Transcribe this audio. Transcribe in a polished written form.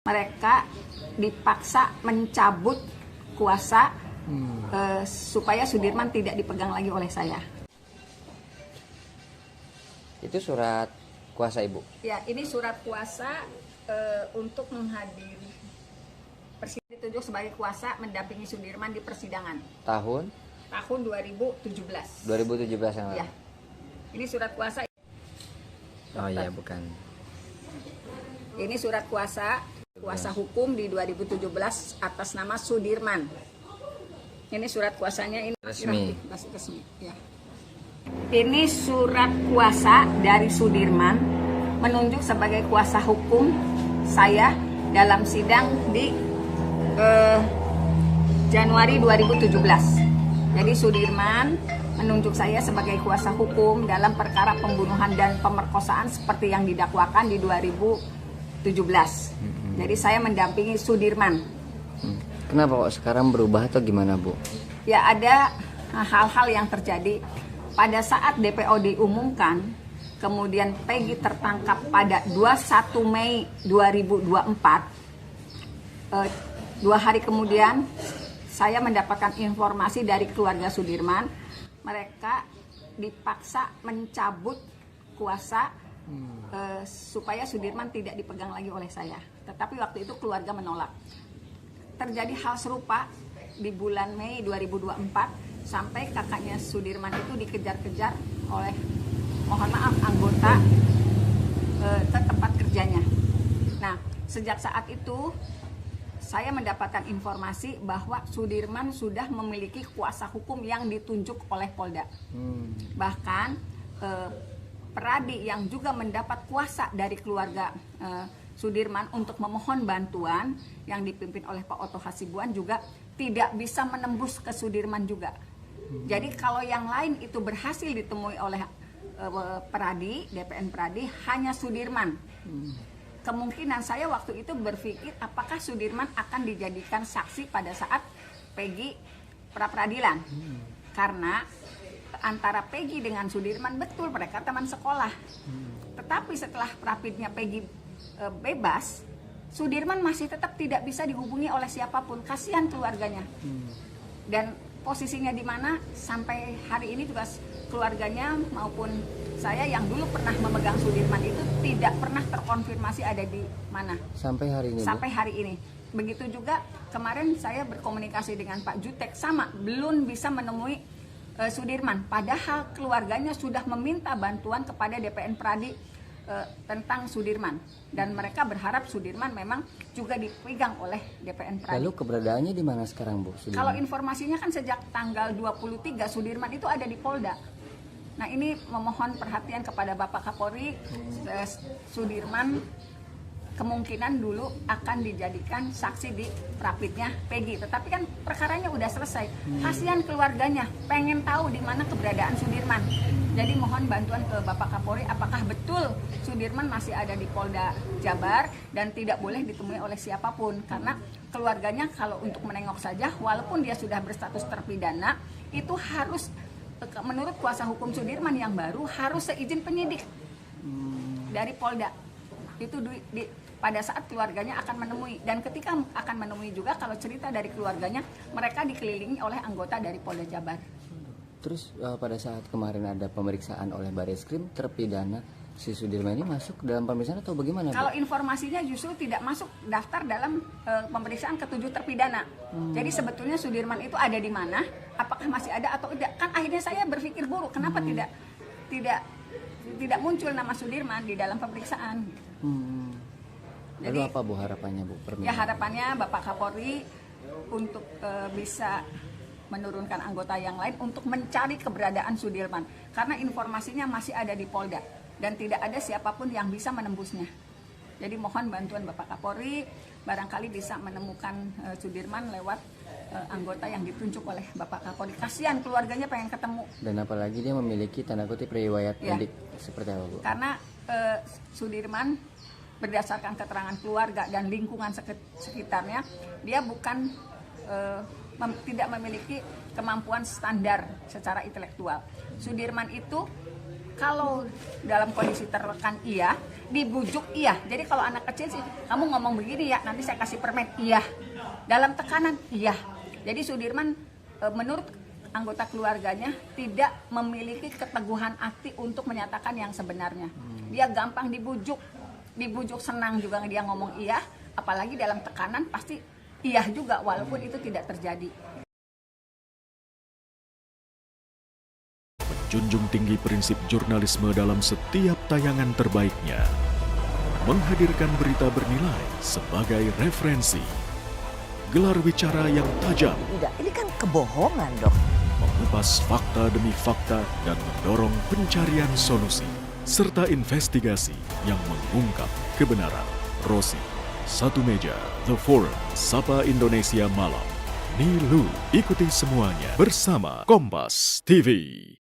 Mereka dipaksa mencabut kuasa supaya Sudirman tidak dipegang lagi oleh saya. Itu surat kuasa Ibu? Ya, ini surat kuasa untuk menghadiri Presiden ditunjuk sebagai kuasa mendampingi Sudirman di persidangan. Tahun 2017. 2017 yang lalu? Ya, ini surat kuasa. Oh iya, bukan. Ini surat kuasa hukum di 2017 atas nama Sudirman. Ini surat kuasanya, ini Resmi. masih resmi. Ya. Ini surat kuasa dari Sudirman menunjuk sebagai kuasa hukum saya dalam sidang di Januari 2017. Jadi Sudirman menunjuk saya sebagai kuasa hukum dalam perkara pembunuhan dan pemerkosaan seperti yang didakwakan di 2017. Jadi saya mendampingi Sudirman. Kenapa kok sekarang berubah atau gimana, Bu? Ya, ada hal-hal yang terjadi pada saat DPO diumumkan, kemudian Peggy tertangkap pada 21 Mei 2024. 2 hari kemudian saya mendapatkan informasi dari keluarga Sudirman, mereka dipaksa mencabut kuasa supaya Sudirman tidak dipegang lagi oleh saya. Tetapi waktu itu keluarga menolak. Terjadi hal serupa di bulan Mei 2024 sampai kakaknya Sudirman itu dikejar-kejar oleh, mohon maaf, anggota ke tempat kerjanya. Nah, sejak saat itu saya mendapatkan informasi bahwa Sudirman sudah memiliki kuasa hukum yang ditunjuk oleh Polda. Bahkan Peradi yang juga mendapat kuasa dari keluarga Sudirman untuk memohon bantuan yang dipimpin oleh Pak Oto Hasibuan juga tidak bisa menembus ke Sudirman juga. Jadi kalau yang lain itu berhasil ditemui oleh Peradi, DPN Peradi, hanya Sudirman. Kemungkinan saya waktu itu berpikir apakah Sudirman akan dijadikan saksi pada saat Peggy pra-peradilan. Karena antara Peggy dengan Sudirman betul mereka teman sekolah. Tetapi setelah prapidnya Peggy bebas, Sudirman masih tetap tidak bisa dihubungi oleh siapapun. Kasihan keluarganya. Dan posisinya di mana sampai hari ini juga keluarganya maupun saya yang dulu pernah memegang Sudirman itu tidak pernah terkonfirmasi ada di mana. Sampai hari ini? Sampai hari ini. Begitu juga kemarin saya berkomunikasi dengan Pak Jutek, sama, belum bisa menemui Sudirman. Padahal keluarganya sudah meminta bantuan kepada DPN Pradi tentang Sudirman. Dan mereka berharap Sudirman memang juga dipegang oleh DPN Pradi. Lalu keberadaannya di mana sekarang, Bu? Sudirman? Kalau informasinya kan sejak tanggal 23 Sudirman itu ada di Polda. Nah, ini memohon perhatian kepada Bapak Kapolri. Sudirman kemungkinan dulu akan dijadikan saksi di prapidnya Peggy. Tetapi kan perkaranya udah selesai. Kasihan keluarganya, pengen tahu di mana keberadaan Sudirman. Jadi mohon bantuan ke Bapak Kapolri, apakah betul Sudirman masih ada di Polda Jabar dan tidak boleh ditemui oleh siapapun. Karena keluarganya kalau untuk menengok saja, walaupun dia sudah berstatus terpidana, itu harus, menurut kuasa hukum Sudirman yang baru, harus seizin penyidik dari Polda. Itu pada saat keluarganya akan menemui. Dan ketika akan menemui juga, kalau cerita dari keluarganya, mereka dikelilingi oleh anggota dari Polda Jabar. Terus pada saat kemarin ada pemeriksaan oleh Bareskrim, terpidana si Sudirman ini masuk dalam pemeriksaan atau bagaimana, Bu? Kalau informasinya justru tidak masuk daftar dalam pemeriksaan ke-7 terpidana. Jadi sebetulnya Sudirman itu ada di mana? Apakah masih ada atau tidak? Kan akhirnya saya berpikir buruk, kenapa tidak muncul nama Sudirman di dalam pemeriksaan. Lalu Jadi, apa, Bu, harapannya, Bu? Ya, harapannya Bapak Kapolri untuk bisa menurunkan anggota yang lain untuk mencari keberadaan Sudirman. Karena informasinya masih ada di Polda dan tidak ada siapapun yang bisa menembusnya. Jadi mohon bantuan Bapak Kapolri, barangkali bisa menemukan Sudirman lewat anggota yang ditunjuk oleh Bapak Kapolri. Kasihan keluarganya pengen ketemu. Dan apalagi dia memiliki tanda kutip riwayat mudik seperti apa, Bu? Karena Sudirman berdasarkan keterangan keluarga dan lingkungan sekitarnya, dia bukan tidak memiliki kemampuan standar secara intelektual. Sudirman itu Kalau dalam kondisi tertekan iya, dibujuk iya. Jadi kalau anak kecil sih, kamu ngomong begini ya, nanti saya kasih permen iya. Dalam tekanan iya. Jadi Sudirman menurut anggota keluarganya tidak memiliki keteguhan hati untuk menyatakan yang sebenarnya. Dia gampang dibujuk senang juga dia ngomong iya, apalagi dalam tekanan pasti iya juga walaupun itu tidak terjadi. Junjung tinggi prinsip jurnalisme dalam setiap tayangan terbaiknya. Menghadirkan berita bernilai sebagai referensi. Gelar bicara yang tajam, Tidak, ini kan kebohongan, Dok. mengupas fakta demi fakta dan mendorong pencarian solusi. Serta investigasi yang mengungkap kebenaran. Rosi, Satu Meja, The Forum, Sapa Indonesia Malam. Nilu, ikuti semuanya bersama Kompas TV.